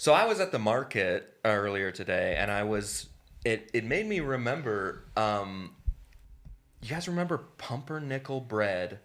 So I was at the market earlier today, and it made me remember. You guys remember pumpernickel bread?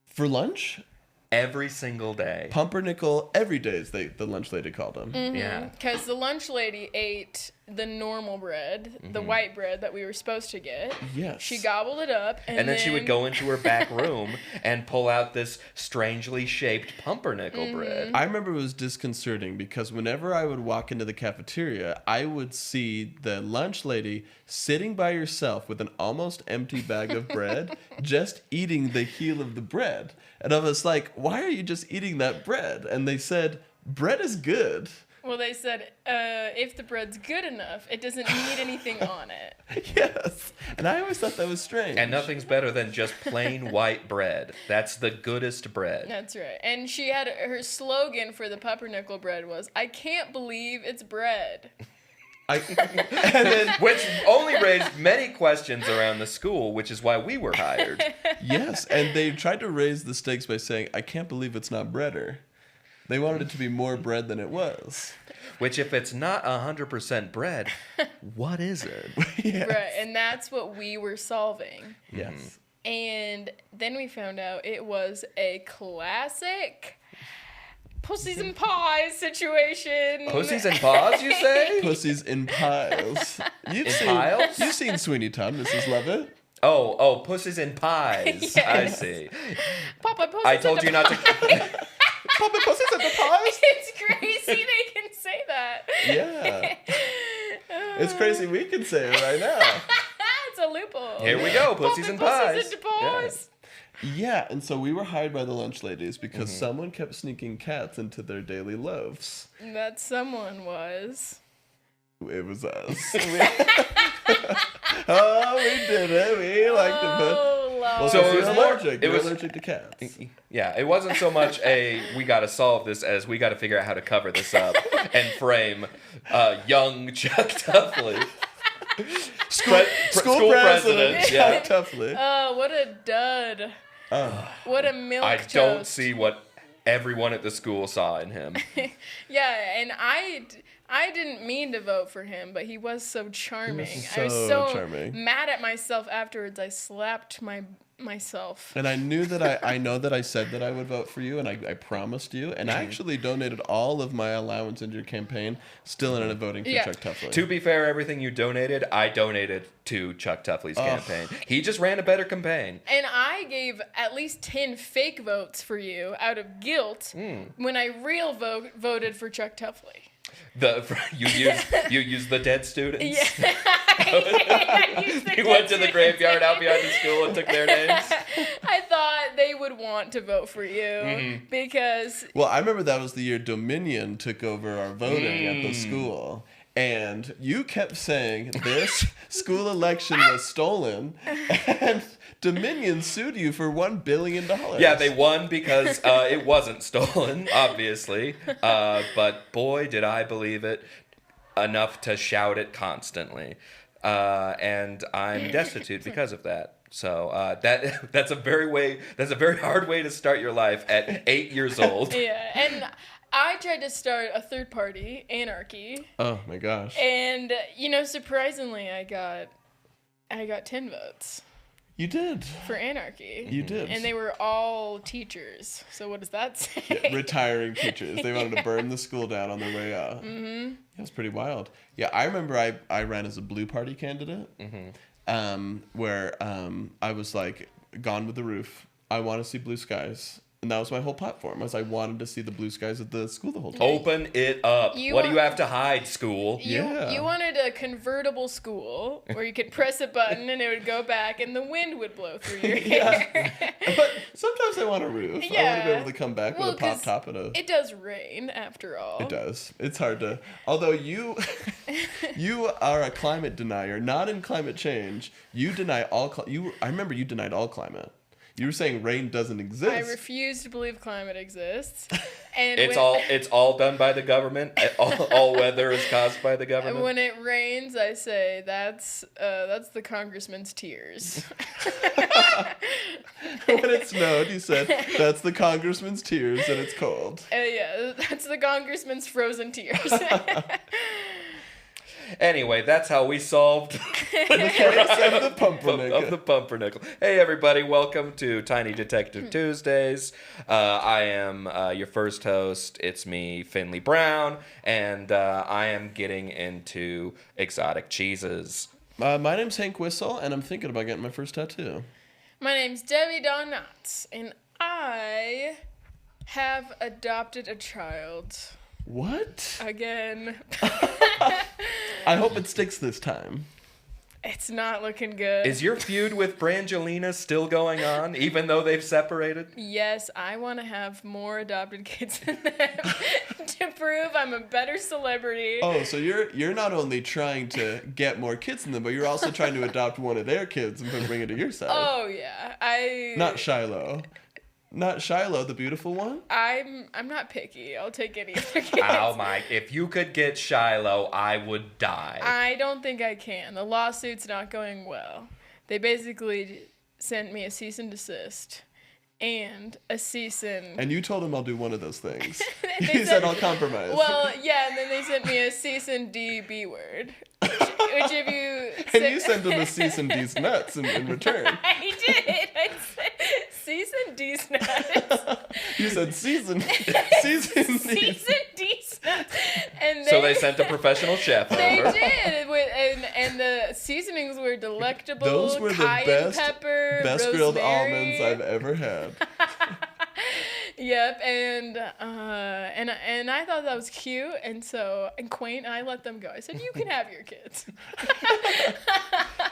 For lunch? Every single day. Pumpernickel every day, as the lunch lady called them. Mm-hmm. Yeah. Because the lunch lady ate the normal bread, the white bread that we were supposed to get. Yes. She gobbled it up. And then she would go into her back room and pull out this strangely shaped pumpernickel bread. I remember it was disconcerting because whenever I would walk into the cafeteria, I would see the lunch lady sitting by herself with an almost empty bag of bread, just eating the heel of the bread. And I was like, why are you just eating that bread? And they said, bread is good. Well, they said, if the bread's good enough, it doesn't need anything on it. Yes. And I always thought that was strange. And nothing's better than just plain white bread. That's the goodest bread. That's right. And she had her slogan for the pumpernickel bread was, I can't believe it's bread. Which only raised many questions around the school, which is why we were hired. Yes, and they tried to raise the stakes by saying, I can't believe it's not breader. They wanted it to be more bread than it was. Which, if it's not 100% bread, what is it? Yes. Right, and that's what we were solving. Yes. And then we found out it was a classic pussies and pies situation. Pussies and paws, you say? Pussies in piles. piles? You've seen Sweeney Todd, Mrs. Lovett. Oh, pussies and pies. Yes. I see. Papa pussies I told and you not to... Papa pussies in the pies? It's crazy they can say that. Yeah. It's crazy we can say it right now. It's a loophole. Here we go, pussies and pies. Pussies and pies. Yeah, and so we were hired by the lunch ladies because someone kept sneaking cats into their daily loaves. That someone was. It was us. Oh, we did it. We liked it, but... Oh, Lord. Well, So so it it was was more- allergic. it was- allergic to cats. Yeah, it wasn't so much we got to solve this as we got to figure out how to cover this up and frame young Chuck Tuffley. School president. Yeah. Chuck Tuffley. Oh, what a dud. What a milk I toast. don't see what everyone at the school saw in him. Yeah, and I didn't mean to vote for him, but he was so charming. I was so so charming. mad at myself afterwards. I slapped myself. And I knew that I know that I said that I would vote for you, and I promised you, and I actually donated all of my allowance into your campaign, still ended up voting for Yeah. Chuck Tuffley. To be fair, everything you donated, I donated to Chuck Tuffley's campaign. He just ran a better campaign. And I gave at least 10 fake votes for you out of guilt when I voted for Chuck Tuffley. You used the dead students. Yeah. You went to the graveyard out behind the school and took their names. I thought they would want to vote for you because Well, I remember that was the year Dominion took over our voting at the school. And you kept saying this school election was stolen, and Dominion sued you for $1 billion. Yeah, they won because it wasn't stolen, obviously. But boy, did I believe it enough to shout it constantly. And I'm destitute because of that. So that's a very hard way to start your life at 8 years old. yeah, and I tried to start a third party, Anarchy, Oh my gosh. and surprisingly, I got 10 votes You did. for Anarchy. You did. And they were all teachers. So what does that say? Yeah, retiring teachers. They wanted to burn the school down on their way out. Mm-hmm. It was pretty wild. Yeah, I remember I ran as a Blue Party candidate, where I was like, gone with the roof. I want to see blue skies. And that was my whole platform, was I wanted to see the blue skies at the school the whole time. Open it up. You What do you want- have to hide, school? Yeah. You wanted a convertible school where you could press a button and it would go back and the wind would blow through your hair. But sometimes I want a roof. I want to be Yeah. able to come back Well, with a pop 'cause top and a... It does rain, after all. It does. It's hard to... Although you are a climate denier, not in climate change. You deny all... I remember you denied all climate. You were saying rain doesn't exist. I refuse to believe climate exists. And It's all done by the government. All weather is caused by the government. when it rains, I say that's the congressman's tears. When it snowed, you said, that's the congressman's tears and it's cold. Yeah, that's the congressman's frozen tears. Anyway, that's how we solved The case of the pumpernickel. of the pumpernickel. Hey, everybody, welcome to Tiny Detective Tuesdays. I am your first host. It's me, Finley Brown, and I am getting into exotic cheeses. My name's Hank Whistle, and I'm thinking about getting my first tattoo. My name's Debbie Dawn Knotts, and I have adopted a child. What? Again. I hope it sticks this time. It's not looking good. Is your feud with Brangelina still going on, even though they've separated? Yes, I want to have more adopted kids than them to prove I'm a better celebrity. Oh, so you're not only trying to get more kids than them, but you're also trying to adopt one of their kids and bring it to your side. Oh yeah, Not Shiloh. Not Shiloh, the beautiful one? I'm not picky. I'll take any of their kids. Oh my, if you could get Shiloh, I would die. I don't think I can. The lawsuit's not going well. They basically sent me a cease and desist and a cease and... And you told him I'll do one of those things. They You said I'll compromise. Well, yeah, and then they sent me a cease and D-B word. Which if you... And you sent him a cease and D's nuts in return. I did. I said cease and D's nuts. You said season Cease and D's nuts. And So they sent a professional chef They over. did, and the seasonings were delectable. Those were the cayenne pepper, best grilled rosemary. almonds I've ever had. Yep, and I thought that was cute, and quaint. I let them go. I said, "You can have your kids."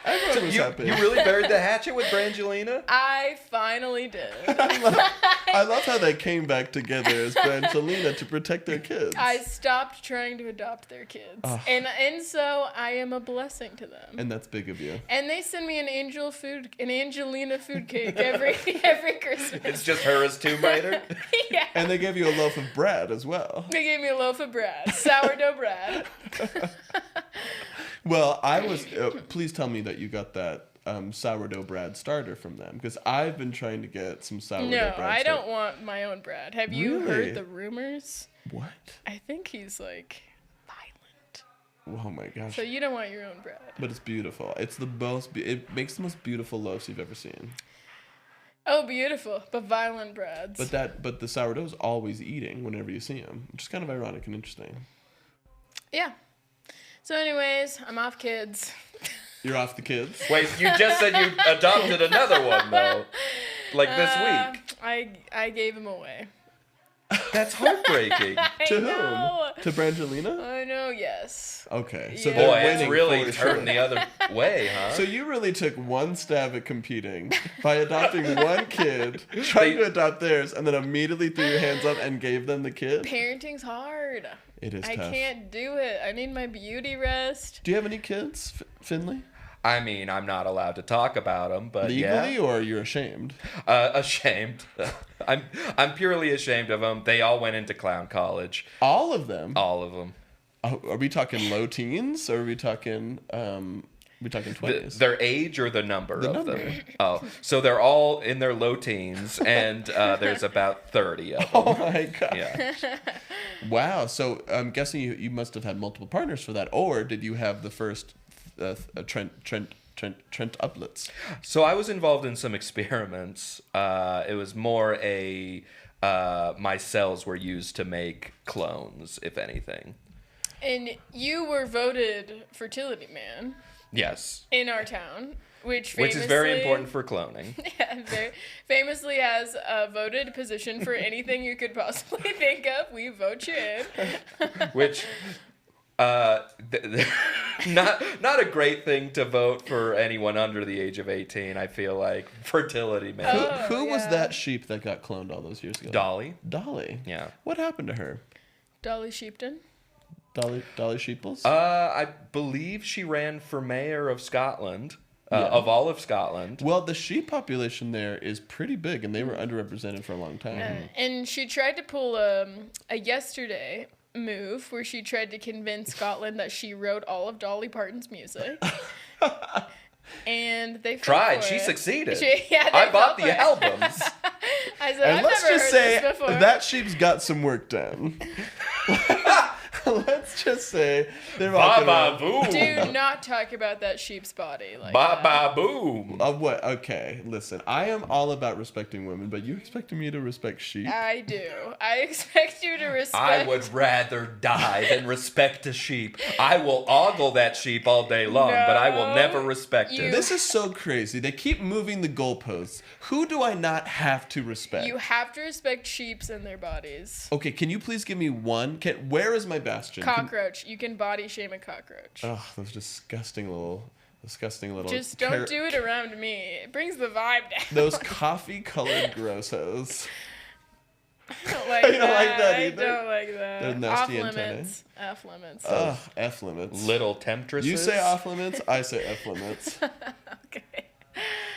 Everyone was You happy. really buried the hatchet with Brangelina? I finally did. I love how they came back together as Brangelina to protect their kids. I stopped trying to adopt their kids, and so I am a blessing to them. And that's big of you. And they send me an Angelina food cake every Christmas. It's just her as Tomb Raider? Yeah. And they gave you a loaf of bread as well. They gave me a loaf of bread, sourdough bread. Well, I was. Please tell me that you got that sourdough bread starter from them, because I've been trying to get some sourdough No, bread. I don't want my own bread. Have you Really? heard the rumors? What? I think he's like violent. Oh my gosh! So you don't want your own bread. But it's beautiful. It's the most. It makes the most beautiful loaves you've ever seen. Oh, beautiful, but violent breads. But the sourdough's always eating whenever you see him, which is kind of ironic and interesting. Yeah. So, anyways, I'm off kids. You're off the kids. Wait, you just said you adopted another one, though. Like this week. I gave him away. That's heartbreaking. To know. whom? To Brangelina? I know, yes. Okay, so Yeah. they're Boy, it's winning really for turned sure. the other way, huh? So you really took one stab at competing by adopting one kid, trying to adopt theirs, and then immediately threw your hands up and gave them the kid? Parenting's hard. It is I tough. can't do it. I need my beauty rest. Do you have any kids, Finley? I mean, I'm not allowed to talk about them, but Legally, yeah. or you're ashamed? Ashamed. I'm purely ashamed of them. They all went into clown college. All of them? All of them. Oh, are we talking low teens, or are we talking 20s? Their age or the number The of number. them? Oh, so they're all in their low teens, and there's about 30 of them. Oh my god! Yeah. Wow. So I'm guessing you must have had multiple partners for that, or did you have the first Trent uplets? So I was involved in some experiments. It was more my cells were used to make clones, if anything. And you were voted fertility man Yes. in our town, which Which is very important for cloning. Yeah, very famously has a voted position for anything you could possibly think of. We vote you in. Which not a great thing to vote for anyone under the age of 18, I feel like. Fertility, man. Oh, Who was yeah. that sheep that got cloned all those years ago? Dolly. Dolly. Yeah. What happened to her? Dolly Sheepton. Dolly Sheeples? I believe she ran for mayor of Scotland. of all of Scotland. Well, the sheep population there is pretty big, and they were underrepresented for a long time. And she tried to pull a yesterday move where she tried to convince Scotland that she wrote all of Dolly Parton's music. And they tried. She succeeded. I bought the albums. I said, And I've let's never just heard say this before. that sheep's got some work done. Let's just say they're walking around. Ba-ba-boom. Do not talk about that sheep's body like Ba-ba-boom. What? Okay, listen. I am all about respecting women, but you expecting me to respect sheep? I do. I expect you to respect. I would rather die than respect a sheep. I will ogle that sheep all day long, but I will never respect it. This is so crazy. They keep moving the goalposts. Who do I not have to respect? You have to respect sheeps and their bodies. Okay, can you please give me one? Where is my bastion? Cockroach. You can body shame a cockroach. Oh, those disgusting little. Just don't do it around me. It brings the vibe down. Those coffee-colored grossos. I don't like You that. don't like that either? I don't like that. They're nasty Off antennae. limits. F limits. Ugh, F limits. Little temptresses. You say off limits, I say F limits. Okay.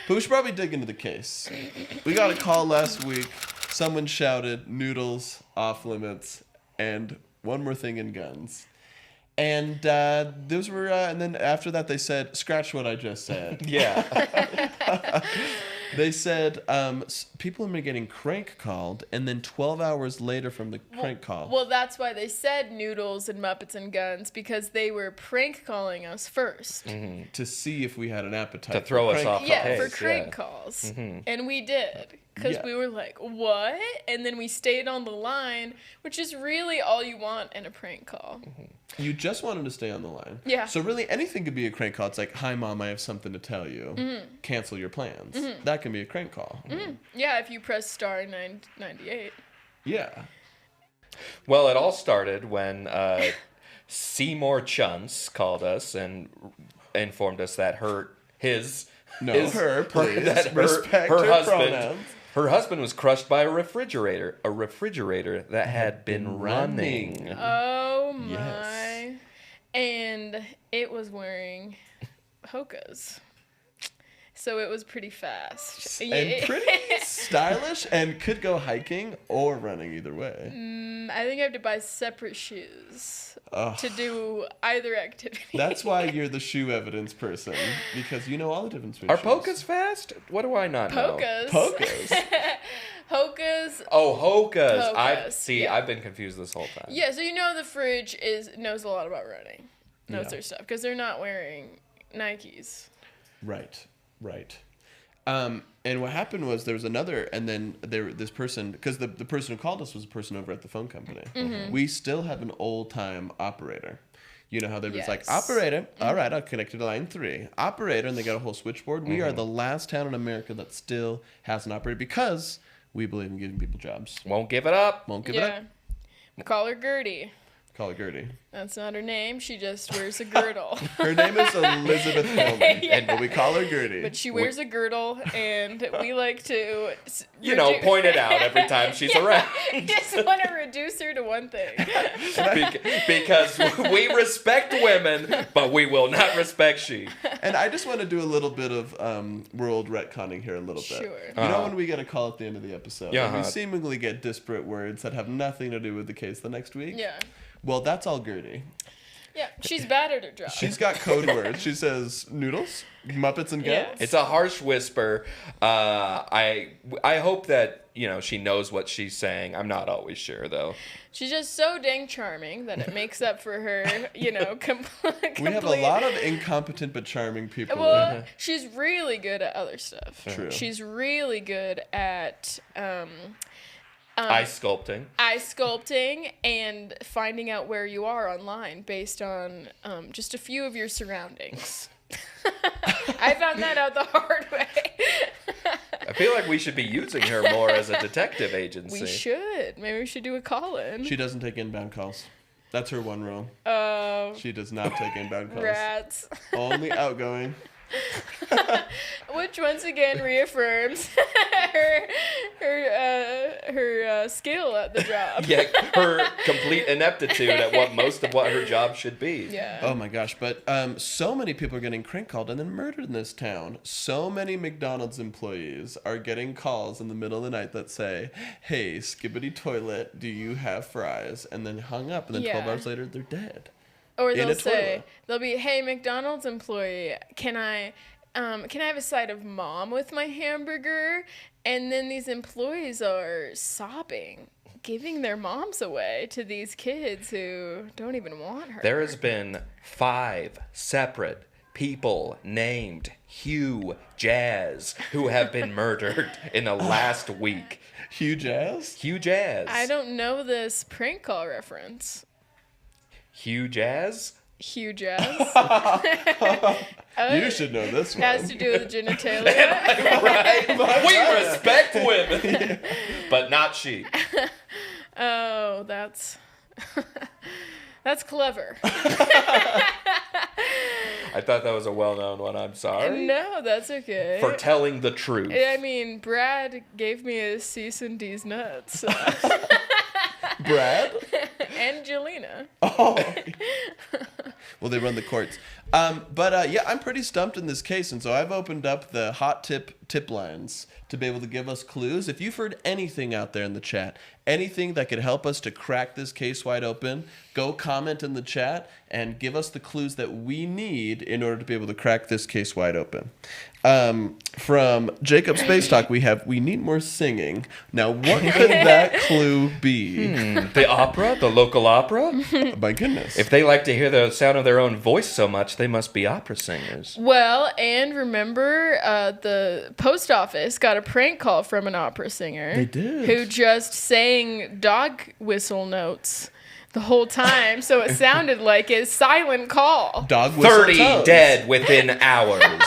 But we should probably dig into the case. We got a call last week. Someone shouted noodles, off limits, and one more thing in guns. And those were, and then after that they said, scratch what I just said. Yeah. They said people have been getting crank called, and then 12 hours later from the crank call. Well, that's why they said noodles and Muppets and guns, because they were prank calling us first. Mm-hmm. To see if we had an appetite. To throw for us crank off calls. Yeah, Okay, for crank yeah. calls. Mm-hmm. And we did. Because Yeah. we were like, what? And then we stayed on the line, which is really all you want in a prank call. You just wanted to stay on the line. Yeah. So really anything could be a crank call. It's like, hi, Mom, I have something to tell you. Cancel your plans. That can be a crank call. Yeah, if you press star 998. Yeah. Well, it all started when Seymour Chunce called us and informed us that her please. Respect her her husband, pronouns. her husband was crushed by a refrigerator that had been running. Oh my. Yes. And it was wearing hokas. So it was pretty fast. And pretty stylish and could go hiking or running either way. I think I have to buy separate shoes Ugh. to do either activity. That's why you're the shoe evidence person, because you know all the difference between Are shoes. polkas fast? What do I not know? Pokas. Pokas? Hokas. Oh, hokas. Hokas, yeah. I've been confused this whole time. Yeah, so you know the fridge knows a lot about running. Knows Yeah. their stuff. Because they're not wearing Nikes. Right. And what happened was there was another, and then this person, because the person who called us was a person over at the phone company. We still have an old-time operator. You know how they was like, Yes. operator, all right, I'll connect you to line 3. Operator, and they got a whole switchboard. We are the last town in America that still has an operator because we believe in giving people jobs. Won't give it up. Won't give it up. Call her Gertie. Call it Gertie. That's not her name. She just wears a girdle. Her name is Elizabeth Hillman, Yeah. but we call her Gertie. But she wears a girdle, and we like to... Point it out every time she's around. Just want to reduce her to one thing. Because we respect women, but we will not respect she. And I just want to do a little bit of world retconning here a little bit. Sure. You know when we get a call at the end of the episode, and we Uh-huh. seemingly get disparate words that have nothing to do with the case the next week? Yeah. Well, that's all Gertie. Yeah, she's bad at her job. She's got code words. She says noodles, Muppets and Yeah. Guns. It's a harsh whisper. I hope that she knows what she's saying. I'm not always sure though. She's just so dang charming that it makes up for her, complete... We have a lot of incompetent but charming people. Well, she's really good at other stuff. True. She's really good at Ice sculpting. ice sculpting and finding out where you are online based on just a few of your surroundings. I found that out the hard way. I feel like we should be using her more as a detective agency. We should. Maybe we should do a call-in. She doesn't take inbound calls. That's her one rule. Oh, She does not take inbound calls. rats. Only outgoing. Which once again reaffirms her skill at the job. Yeah, her complete ineptitude at what her job should be. Yeah. Oh my gosh, but so many people are getting crank called and then murdered in this town. So many McDonald's employees are getting calls in the middle of the night that say, "Hey, Skibbity Toilet, do you have fries?" And then hung up, and then 12 hours later, they're dead. Or In they'll a toilet. they'll be, "Hey, McDonald's employee, can I have a side of mom with my hamburger?" And then these employees are sobbing, giving their moms away to these kids who don't even want her. There has been 5 separate people named Hugh Jazz who have been murdered in the last week. Hugh Jazz? Hugh Jazz. I don't know this prank call reference. Hugh Jazz? Hugh Jazz. You should know this one. Has to do with genitalia. Right? We respect women, but not she. Oh, that's clever. I thought that was a well-known one. I'm sorry. No, that's okay. For telling the truth. I mean, Brad gave me a cease and D's nuts. Brad? Angelina. Oh. Well, they run the courts. But yeah, I'm pretty stumped in this case, and so I've opened up the hot tip lines to be able to give us clues. If you've heard anything out there in the chat, anything that could help us to crack this case wide open, go comment in the chat and give us the clues that we need in order to be able to crack this case wide open. From Jacob Space Talk, we need more singing. Now, what could that clue be? The opera? The local opera? My goodness. If they like to hear the sound of their own voice so much, they must be opera singers. Well, and remember, the post office got a prank call from an opera singer. They did. Who just sang dog whistle notes the whole time, so it sounded like a silent call. Dog whistle 30 tones. dead within hours.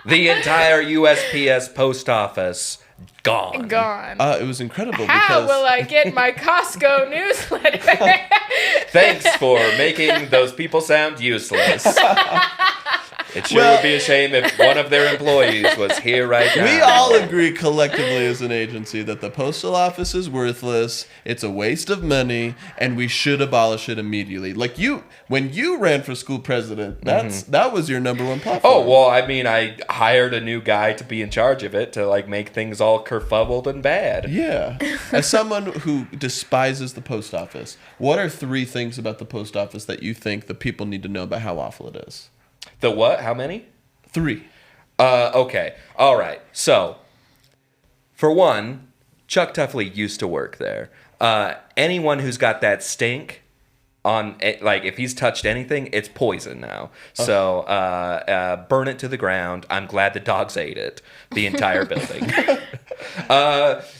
The entire USPS post office gone. Gone. It was incredible How because will I get my Costco newsletter? Thanks for making those people sound useless. It sure would be a shame if one of their employees was here right now. we all agree collectively as an agency that the postal office is worthless, it's a waste of money, and we should abolish it immediately. Like when you ran for school president, that was your number one platform. Oh, well, I mean, I hired a new guy to be in charge of it to, like, make things all kerfuffled and bad. Yeah. As someone who despises the post office, what are 3 things about the post office that you think the people need to know about how awful it is? The what? How many? 3. Okay. All right. So, for one, Chuck Tuffley used to work there. Anyone who's got that stink on, like, if he's touched anything, it's poison now. So, burn it to the ground. I'm glad the dogs ate it. The entire building.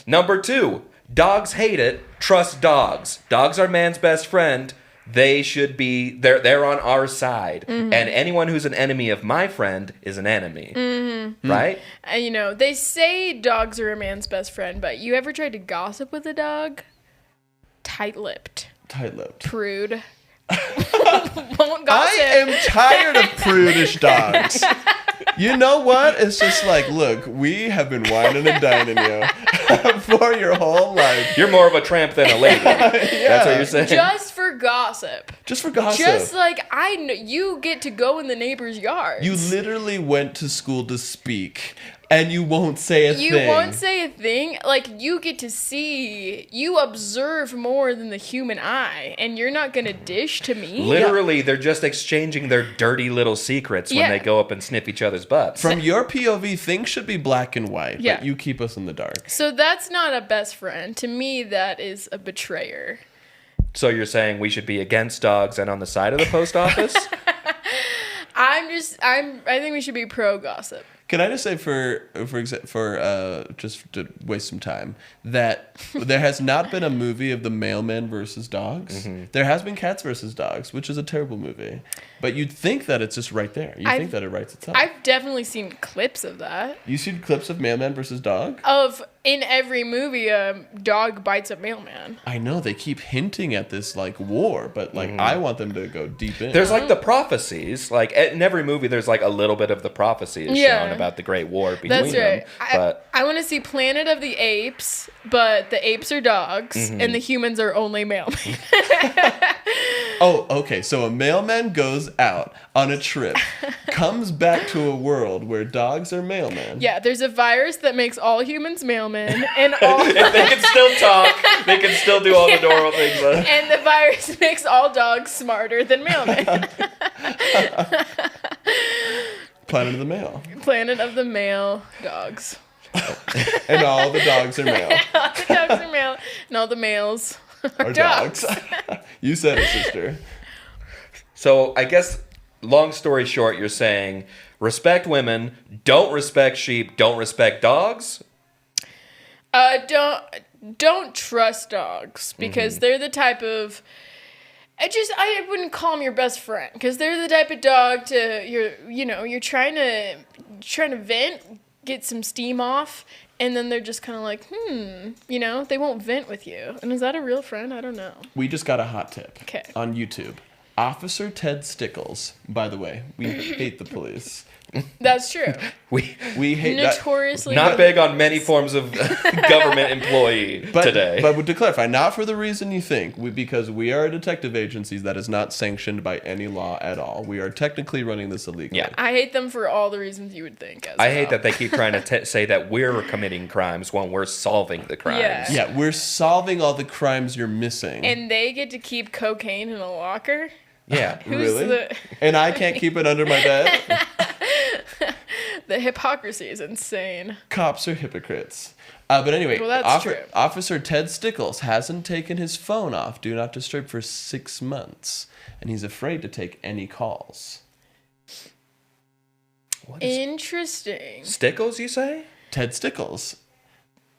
Number 2, dogs hate it. Trust dogs. Dogs are man's best friend. They should be, they're on our side. And anyone who's an enemy of my friend is an enemy. Right? You know, they say dogs are a man's best friend, but you ever tried to gossip with a dog? Tight-lipped. Tight-lipped. Prude. Won't gossip. I am tired of prudish dogs. You know what? It's just like, look, we have been whining and dining you for your whole life. You're more of a tramp than a lady. That's what you're saying. Just for gossip. Just for gossip. Just like I know, you get to go in the neighbor's yards. You literally went to school to speak, and you won't say a thing. You won't say a thing. Like, you get to see, you observe more than the human eye, and you're not going to dish to me? Literally, they're just exchanging their dirty little secrets when they go up and sniff each other's butts. From your POV, things should be black and white, Yeah. but you keep us in the dark. So that's not a best friend. To me, that is a betrayer. So you're saying we should be against dogs and on the side of the post office? I think we should be pro gossip. Can I just say just to waste some time, that there has not been a movie of the mailman versus dogs. There has been Cats versus Dogs, which is a terrible movie. But you'd think that it's just right there. Think that it writes itself. I've definitely seen clips of that. You seen clips of mailman versus dog? Of in every movie, a dog bites a mailman. I know they keep hinting at this like war, but like I want them to go deep in. There's like the prophecies. Like in every movie, there's like a little bit of the prophecy is shown about the Great War between That's right. them. But I want to see Planet of the Apes, but the apes are dogs and the humans are only mailmen. Oh, okay. So a mailman goes out on a trip, comes back to a world where dogs are mailmen. Yeah, there's a virus that makes all humans mailmen, and all if they can still talk, they can still do all the normal things. and the virus makes all dogs smarter than mailmen. Planet of the Mail. Planet of the Mail dogs. And all the dogs are male. All the dogs are male, and all the males Are dogs. You said it, sister. So I guess, long story short, you're saying respect women, don't respect sheep, don't respect dogs? Don't trust dogs because they're the type of I wouldn't call them your best friend because they're the type of dog you're trying to vent, get some steam off, and then they're just kind of like, they won't vent with you. And is that a real friend? I don't know. We just got a hot tip 'Kay. on YouTube. Officer Ted Stickles, by the way, we hate the police. That's true. We hate Notoriously Not big on many forms of government employee today. But to clarify, not for the reason you think, because we are a detective agency that is not sanctioned by any law at all. We are technically running this illegally. Yeah. I hate them for all the reasons you would think. I hate that they keep trying to say that we're committing crimes when we're solving the crimes. Yeah. Yeah, we're solving all the crimes you're missing. And they get to keep cocaine in a locker. Yeah. Who's Really? And I can't keep it under my bed? The hypocrisy is insane. Cops are hypocrites. But anyway, Well, that's true. Officer Ted Stickles hasn't taken his phone off Do Not Disturb for 6 months, and he's afraid to take any calls. What is Interesting. Stickles, you say? Ted Stickles.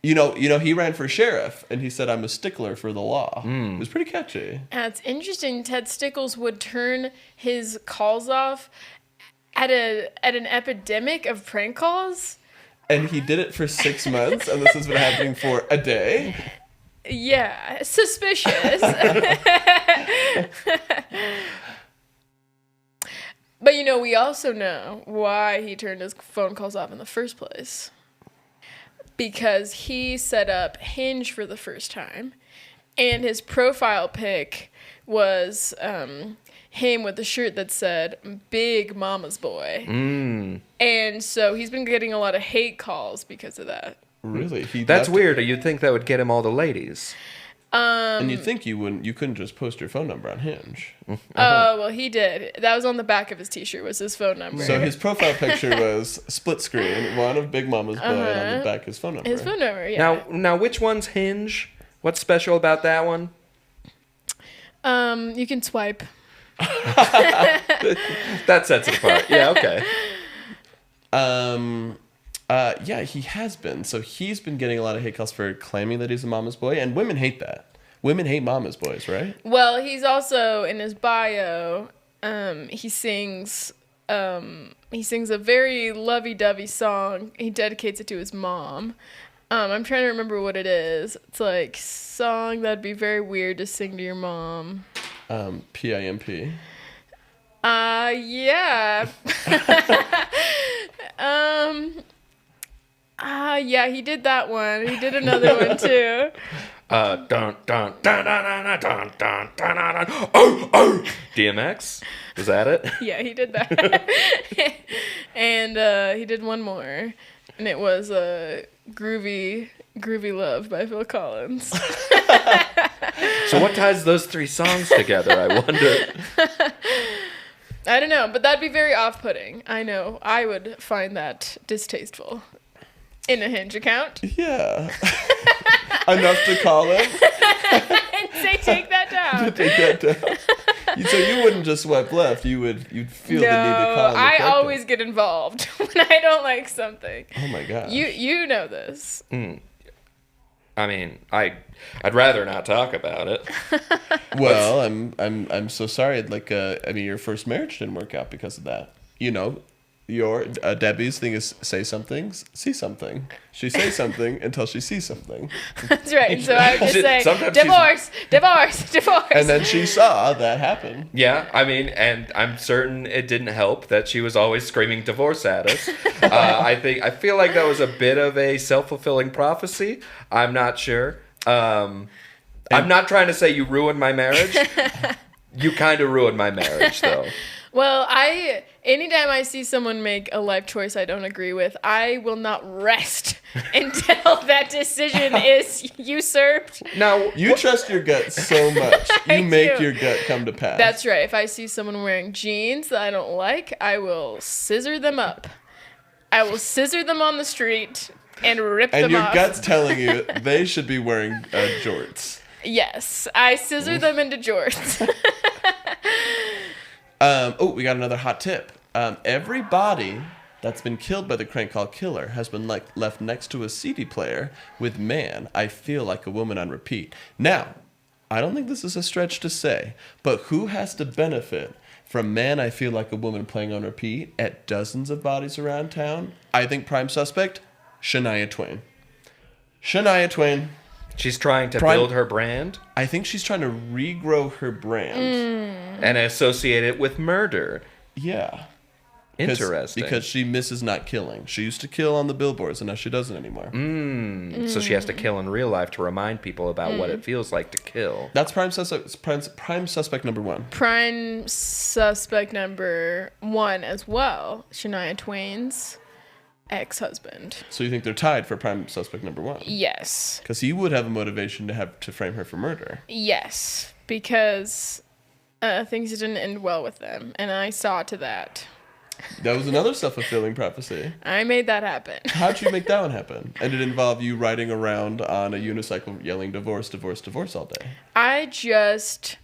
You know, he ran for sheriff, and he said, "I'm a stickler for the law." It was pretty catchy. It's interesting. Ted Stickles would turn his calls off at an epidemic of prank calls. And he did it for 6 months, and this has been happening for a day. Yeah, suspicious. But we also know why he turned his phone calls off in the first place. Because he set up Hinge for the first time, and his profile pic was him with a shirt that said "Big Mama's Boy," and so he's been getting a lot of hate calls because of that. Really? That's weird. You'd think that would get him all the ladies. And you'd think you couldn't just post your phone number on Hinge. Oh, well, he did. That was on the back of his t-shirt was his phone number. So his profile picture was split screen, one of Big Mama's Boy, and on the back his phone number. His phone number, yeah. Now, which one's Hinge? What's special about that one? You can swipe. That sets it apart. Yeah, okay. Yeah, he has been. So he's been getting a lot of hate calls for claiming that he's a mama's boy, and women hate that. Women hate mama's boys, right? Well, he's also in his bio. He sings a very lovey-dovey song. He dedicates it to his mom. I'm trying to remember what it is. It's like song that'd be very weird to sing to your mom. PIMP. Yeah. Yeah, he did that one. He did another one too. Dun dun dun dun dun dun dun dun. Oh. DMX? Was that it? Yeah, he did that. And he did one more, and it was "Groovy Love" by Phil Collins. So what ties those three songs together, I wonder? I don't know, but that'd be very off-putting. I know. I would find that distasteful. In a Hinge account. Yeah. Enough to call him. And say, take that down. Take that down. So you wouldn't just swipe left. You'd feel the need to call him. I always get involved when I don't like something. Oh my god. You know this. I mean, I'd rather not talk about it. Well, I'm so sorry. Like, your first marriage didn't work out because of that. Debbie's thing is say something, see something. She says something until she sees something. That's right. So I would just say, Sometimes divorce. And then she saw that happen. Yeah, I mean, and I'm certain it didn't help that she was always screaming divorce at us. I feel like that was a bit of a self-fulfilling prophecy. I'm not sure. I'm not trying to say you ruined my marriage. You kind of ruined my marriage, though. Well, anytime I see someone make a life choice I don't agree with, I will not rest until that decision is usurped. Now, You trust your gut so much. I You make do. your gut come to pass. That's right. If I see someone wearing jeans that I don't like, I will scissor them up. I will scissor them on the street and rip And them your off. gut's telling you they should be wearing jorts. Yes, I scissor them into jorts. We got another hot tip. Every body that's been killed by the crank call killer has been left next to a CD player with "Man, I Feel Like a Woman" on repeat. Now, I don't think this is a stretch to say, but who has to benefit from "Man, I Feel Like a Woman" playing on repeat at dozens of bodies around town? I think prime suspect, Shania Twain. Shania Twain. she's trying to build her brand I think she's trying to regrow her brand. and associate it with murder. Yeah. Interesting. Because she misses not killing. She used to kill on the billboards, and now she doesn't anymore. So she has to kill in real life to remind people about what it feels like to kill. That's prime suspect number one. Prime suspect number one as well, Shania Twain's ex-husband. So you think they're tied for prime suspect number one? Yes. Because he would have a motivation to frame her for murder. Yes, because things didn't end well with them, and I saw to that. That was another self-fulfilling prophecy. I made that happen. How'd you make that one happen? And it involved you riding around on a unicycle yelling divorce, divorce, divorce all day. I just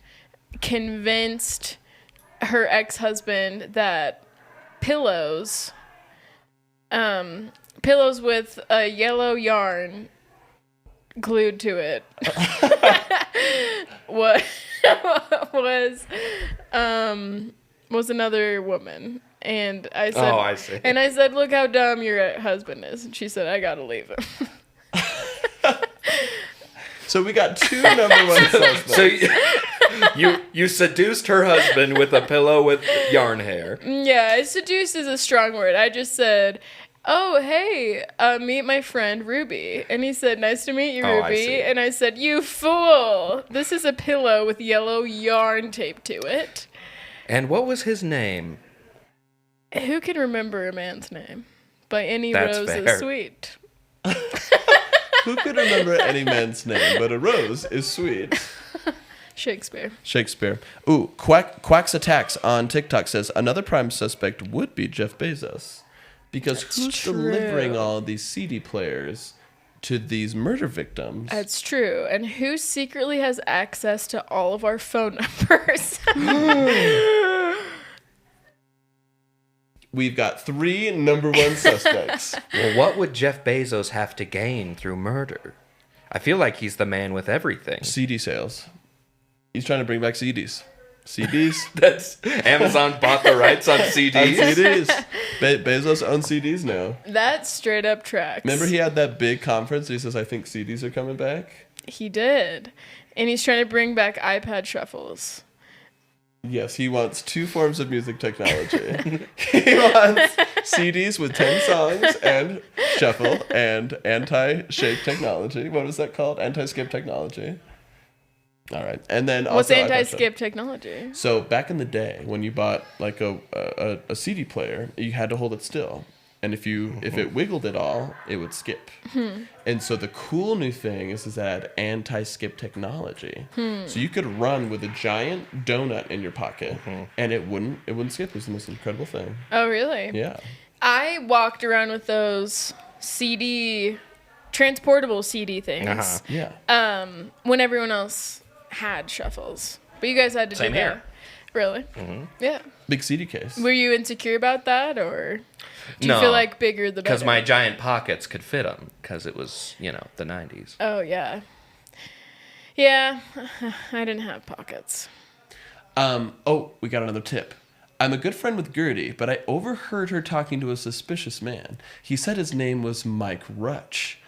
convinced her ex-husband that pillows with a yellow yarn glued to it was another woman. And I said, Oh, I see. And I said, look how dumb your husband is. And she said, I gotta leave him. So we got two number one suspects. So you seduced her husband with a pillow with yarn hair. Yeah, seduce is a strong word. I just said, oh, hey, meet my friend Ruby. And he said, nice to meet you, Oh, I Ruby. see. And I said, you fool. This is a pillow with yellow yarn taped to it. And what was his name? Who can remember a man's name? By any That's rose fair. is sweet. Who could remember any man's name, but a rose is sweet? Shakespeare. Shakespeare. Ooh, Quack's Attacks on TikTok says another prime suspect would be Jeff Bezos. Because That's who's true. delivering all these CD players to these murder victims? That's true. And who secretly has access to all of our phone numbers? We've got three number one suspects. Well, what would Jeff Bezos have to gain through murder? I feel like he's the man with everything. CD sales. He's trying to bring back CDs. CDs. That's Amazon bought the rights on On CDs. CDs. Bezos owns CDs now. That's straight up tracks. Remember he had that big conference? He says, I think CDs are coming back. He did. And he's trying to bring back iPad shuffles. Yes, he wants two forms of music technology. He wants CDs with 10 songs and shuffle and anti-shake technology. What is that called? Anti-skip technology. All right. And then What's also anti-skip technology? So back in the day when you bought like a CD player, you had to hold it still. And if it wiggled at all, it would skip. And so the cool new thing is that anti-skip technology. So you could run with a giant donut in your pocket, and it wouldn't skip. It was the most incredible thing. Oh, really? Yeah. I walked around with those transportable CD things. Uh-huh. Yeah. When everyone else had shuffles. But you guys had to Same do that. here. Really? Yeah. Big CD case. Were you insecure about that, or do you No, feel like bigger the better? Because my giant pockets could fit them, because it was, the 90s. Oh, yeah. Yeah, I didn't have pockets. We got another tip. I'm a good friend with Gertie, but I overheard her talking to a suspicious man. He said his name was Mike Rutch.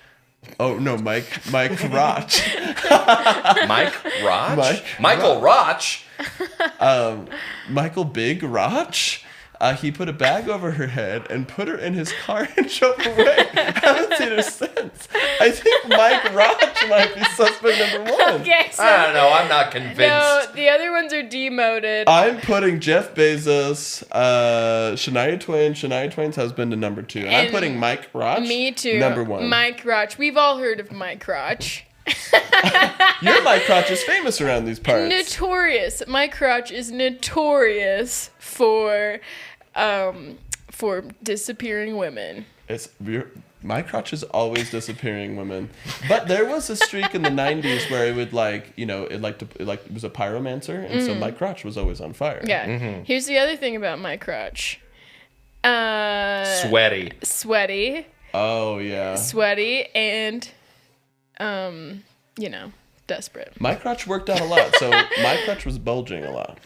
Oh, no, Mike Rotch. Mike Rotch? Mike Michael Rotch? Michael Big Rotch? He put a bag over her head and put her in his car and drove away. I haven't seen her since. I think Mike Rotch might be suspect number one. Okay, so I don't know. I'm not convinced. no, the other ones are demoted. I'm putting Jeff Bezos, Shania Twain's husband, in number 2. And I'm And putting Mike Rotch Me too. number 1. Mike Rotch. We've all heard of Mike Rotch. Your Mike Rotch is famous around these parts. Notorious. Mike Rotch is notorious for disappearing women. Mike Rotch is always disappearing women. But there was a streak in the 90s where it would it was a pyromancer, and so Mike Rotch was always on fire. Yeah. Here's the other thing about Mike Rotch. Sweaty. Sweaty. Oh yeah. Sweaty and desperate. Mike Rotch worked out a lot, so Mike Rotch was bulging a lot.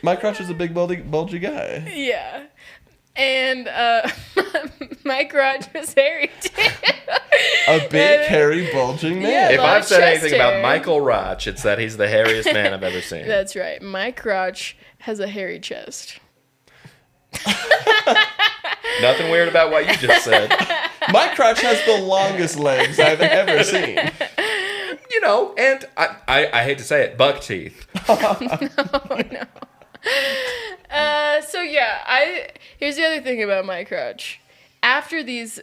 Mike Rotch is a big bulgy guy. Yeah. And Mike Rotch was hairy too. A big, hairy, bulging man. Yeah, If lot I've of said chest anything about hair. Michael Rotch, it's that he's the hairiest man I've ever seen. That's right. Mike Rotch has a hairy chest. Nothing weird about what you just said. Mike Rotch has the longest legs I've ever seen. You know, and I hate to say it, buck teeth. No. So yeah, here's the other thing about Mike Rotch. After these,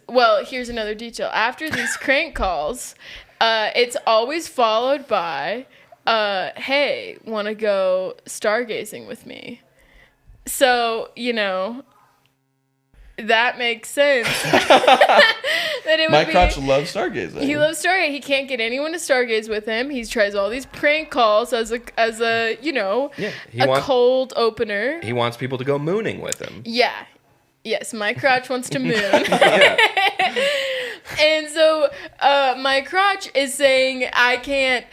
here's another detail. After these crank calls, it's always followed by, hey, want to go stargazing with me? So, that makes sense. That it would Mike be, Rotch loves stargazing. He loves stargaze. He can't get anyone to stargaze with him. He tries all these prank calls as a cold opener. He wants people to go mooning with him. Yeah. Yes, Mike Rotch wants to moon. Yeah. And so Mike Rotch is saying, I can't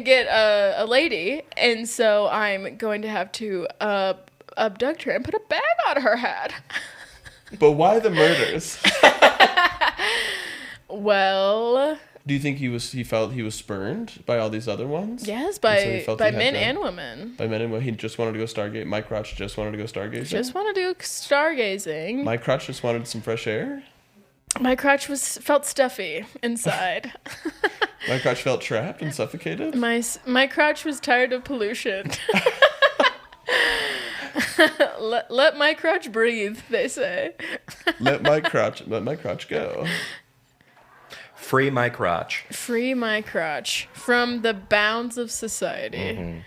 get a lady, and so I'm going to have to abduct her and put a bag on her head. But why the murders? Well, Do you think he felt he was spurned by all these other ones? yes, And so he felt he by had men to- and women. By men and women, he just wanted to go stargate. Mike Rotch just wanted to go stargazing. Just want to do stargazing. Mike Rotch just wanted some fresh air. Mike Rotch felt stuffy inside. Mike Rotch felt trapped and suffocated. Mike Rotch was tired of pollution. Let Mike Rotch breathe, they say. Let Mike Rotch go. Free Mike Rotch. Free Mike Rotch from the bounds of society.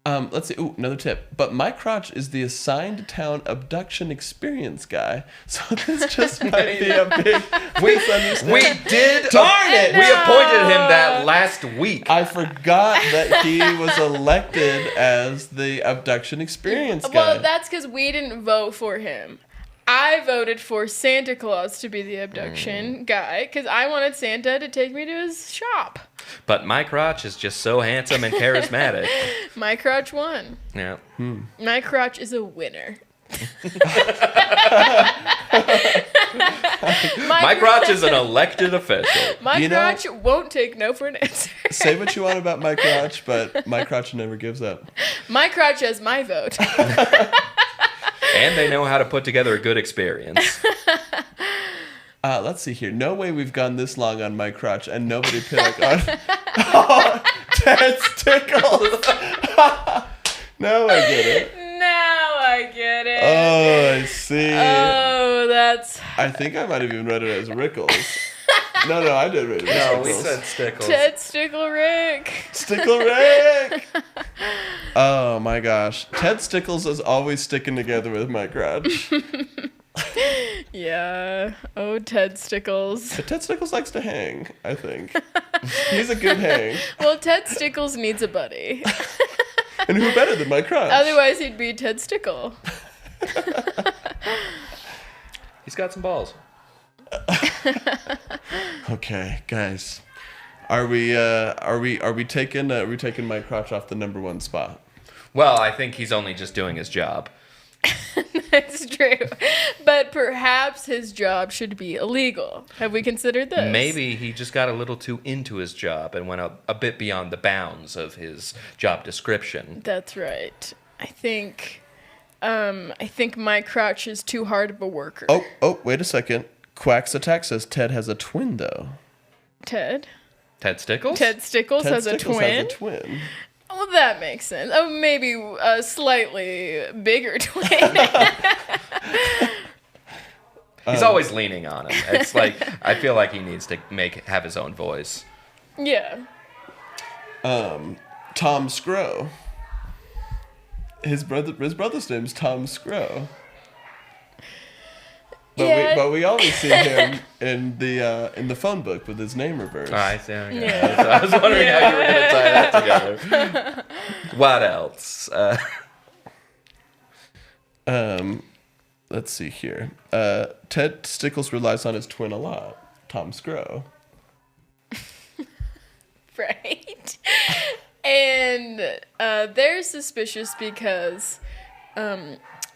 Let's see. Ooh, another tip. But Mike Rotch is the assigned town abduction experience guy. So this just might be a big misunderstanding. We did. Darn it! We appointed him that last week. I forgot that he was elected as the abduction experience guy. Well, that's because we didn't vote for him. I voted for Santa Claus to be the abduction guy because I wanted Santa to take me to his shop. But Mike Rotch is just so handsome and charismatic. Mike Rotch won. Yeah. Mike Rotch is a winner. Mike Rotch is an elected official. Mike You know- Rotch won't take no for an answer. Say what you want about Mike Rotch, but Mike Rotch never gives up. Mike Rotch has my vote. And they know how to put together a good experience. Let's see here. No way we've gone this long on Mike Rotch and nobody picked on Ted Stickles. No, I get it. Now I get it. Oh, I see. Oh, that's I think I might have even read it as Rickles. No, I did read it as No, we Rickles. said Stickles. Ted Stickle Rick. Stickle Rick! Oh my gosh. Ted Stickles is always sticking together with Mike Rotch. Yeah. Oh, Ted Stickles. But Ted Stickles likes to hang, I think. He's a good hang. Well, Ted Stickles needs a buddy. And who better than Mike Rotch? Otherwise, he'd be Ted Stickle. He's got some balls. Okay, guys. Are we taking Mike Crotch off the number one spot? Well, I think he's only just doing his job. That's true. But perhaps his job should be illegal. Have we considered this? Maybe he just got a little too into his job and went a bit beyond the bounds of his job description. That's right. I think Mike Crouch is too hard of a worker. Oh, wait a second. Quacks Attack says Ted has a twin, though. Ted Stickles? Ted Stickles has a twin? Well, that makes sense. Oh, maybe a slightly bigger twin. He's always leaning on him. It's like, I feel like he needs to have his own voice. Yeah. Tom Scrow. His brother's name's Tom Scrow. But we always see him in the phone book with his name reversed. Oh, I see. Okay. Yeah. I was wondering how you were going to tie that together. What else? Let's see here. Ted Stickles relies on his twin a lot, Tom Scrow. Right. And they're suspicious because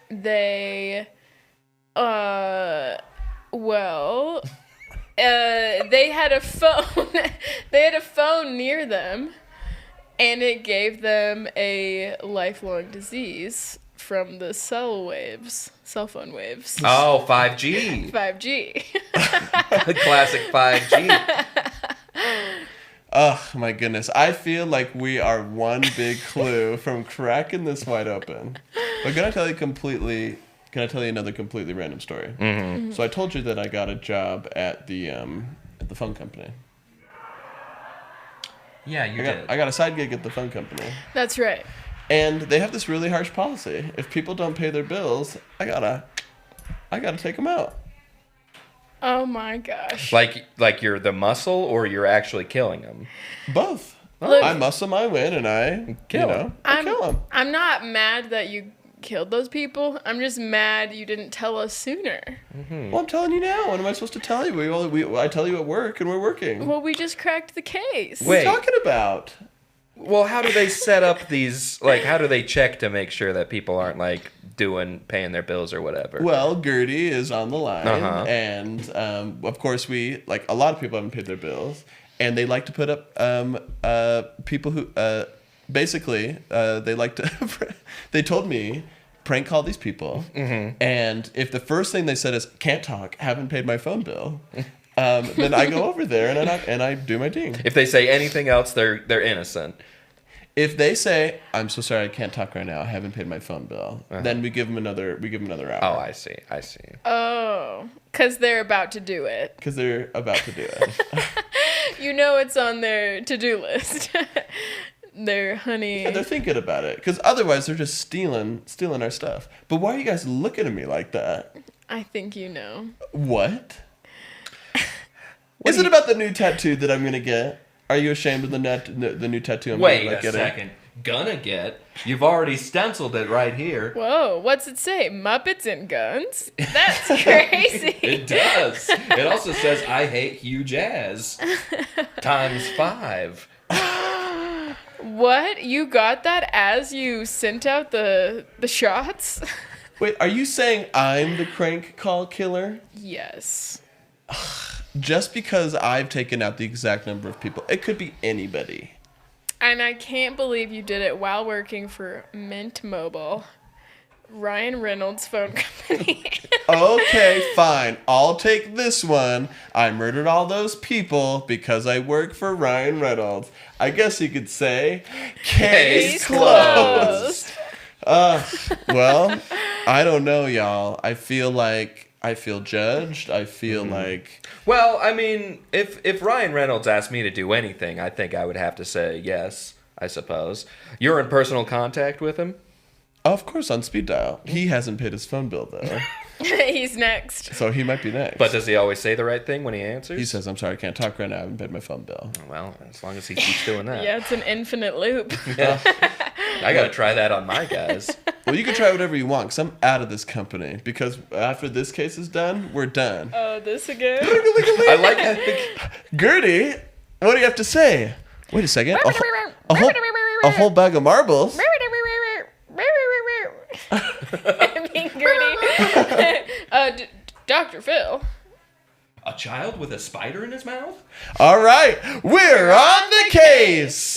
they had a phone. They had a phone near them, and it gave them a lifelong disease from the cell phone waves. Oh, 5G. 5G. The classic 5G. Oh my goodness. I feel like we are one big clue from cracking this wide open. But can I tell you another completely random story? Mm-hmm. So I told you that I got a job at the phone company. Yeah, you did. I got a side gig at the phone company. That's right. And they have this really harsh policy. If people don't pay their bills, I gotta take them out. Oh my gosh. Like you're the muscle, or you're actually killing them? Both. Look, I muscle my win, and I kill them. I'm not mad that you killed those people. I'm just mad you didn't tell us sooner. Mm-hmm. Well, I'm telling you now. What am I supposed to tell you? I tell you at work, and we're working. Well, we just cracked the case. What are you talking about? Well, how do they set up these? Like, how do they check to make sure that people aren't like paying their bills or whatever? Well, Gertie is on the line, Uh-huh. and of course a lot of people haven't paid their bills, and they like to put up people who basically they like to. They told me prank call these people, Mm-hmm. and if the first thing they said is can't talk, haven't paid my phone bill. Then I go over there and I do my ding. If they say anything else, they're innocent. If they say, "I'm so sorry, I can't talk right now. I haven't paid my phone bill," then we give them another hour. Oh, I see. Oh, because they're about to do it. Because they're about to do it. You know it's on their to-do list. Their honey. Yeah, they're thinking about it. Because otherwise, they're just stealing our stuff. But why are you guys looking at me like that? I think you know. What? Is it about the new tattoo that I'm gonna get? Are you ashamed of the new tattoo I'm Wait gonna a get? second. Gonna get? You've already stenciled it right here. Whoa, what's it say? Muppets and guns? That's crazy. It does. It also says, I hate huge ass. ×5. What? You got that as you sent out the shots? Wait, are you saying I'm the crank call killer? Yes. Just because I've taken out the exact number of people. It could be anybody. And I can't believe you did it while working for Mint Mobile, Ryan Reynolds' phone company. Okay, fine. I'll take this one. I murdered all those people because I work for Ryan Reynolds. I guess you could say, case closed. Well, I don't know, y'all. I feel judged. I feel like... Well, I mean, if Ryan Reynolds asked me to do anything, I think I would have to say yes, I suppose. You're in personal contact with him? Of course, on speed dial. He hasn't paid his phone bill, though. He's next. So he might be next. But does he always say the right thing when he answers? He says, I'm sorry, I can't talk right now. I haven't paid my phone bill. Well, as long as he keeps doing that. Yeah, it's an infinite loop. Yeah. I got to try that on my guys. Well, you can try whatever you want, because I'm out of this company. Because after this case is done, we're done. Oh, this again? I like how Gertie, What do you have to say? Wait a second. A whole bag of marbles. Being Gertie. Dr. Phil. A child with a spider in his mouth? All right, we're on the case.